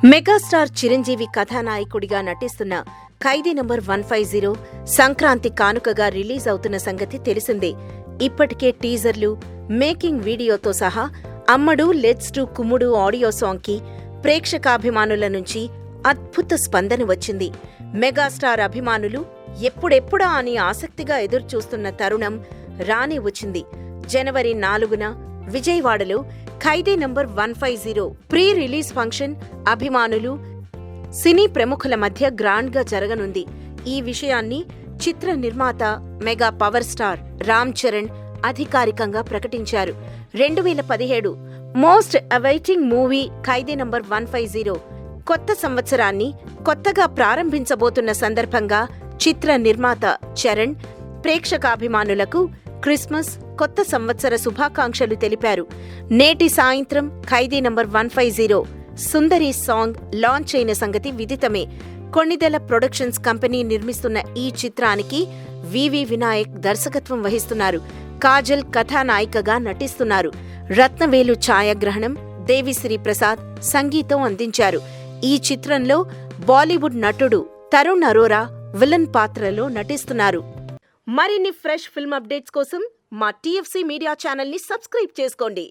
Megastar Chiranjeevi కథానాయకుడిగా నటిస్తున్న ఖైదీ number 150 Sankranti కానుకగా రిలీజ్ అవుతున్న సంగతి తెలిసిందే. ఇప్పటికే టీజర్లు, మేకింగ్ వీడియోతో సహా అమ్మడు లెట్స్ డు కుమ్ముడు ఆడియో సాంగ్కి ప్రేక్షకాభిమానుల నుంచి అద్భుత స్పందన వచ్చింది. మెగాస్టార్ అభిమానులు ఎప్పుడెప్పుడా అని ఆసక్తిగా ఎదురుచూస్తున్న తరుణం రానే వచ్చింది. జనవరి 4న విజయవాడలో ఖైదీ నంబర్ 150 ప్రీ రిలీజ్ ఫంక్షన్ అభిమానులు, సినీ ప్రముఖుల మధ్య గ్రాండ్గా జరగనుంది. ఈ విషయాన్ని చిత్ర నిర్మాత mega power star Ram Charan అధికారికంగా ప్రకటించారు. 2017 మోస్ట్ అవైటింగ్ మూవీ ఖైదీ నంబర్ 150 కొత్త సంవత్సరాన్ని కొత్తగా ప్రారంభించబోతున్న సందర్భంగా చిత్ర నిర్మాత చరణ్ ప్రేక్షకాభిమానులకు క్రిస్మస్, కొత్త సంవత్సర శుభాకాంక్షలు తెలిపారు. నేటి సాయంత్రం ఖైదీ నంబర్ 150 సుందరి సాంగ్ లాంచ్ అయిన సంగతి విదితమే. కొణిదెల ప్రొడక్షన్స్ కంపెనీ నిర్మిస్తున్న ఈ చిత్రానికి వివి వినాయక్ దర్శకత్వం వహిస్తున్నారు. కాజల్ కథానాయికగా నటిస్తున్నారు. రత్నవేలు ఛాయాగ్రహణం, దేవిశ్రీ ప్రసాద్ సంగీతం అందించారు. ఈ చిత్రంలో బాలీవుడ్ నటుడు తరుణ్ అరోరా విలన్ పాత్రలో నటిస్తున్నారు. మరిన్ని ఫ్రెష్ ఫిల్మ్ అప్డేట్స్ కోసం మా TFC మీడియా ఛానల్ని సబ్స్క్రైబ్ చేసుకోండి.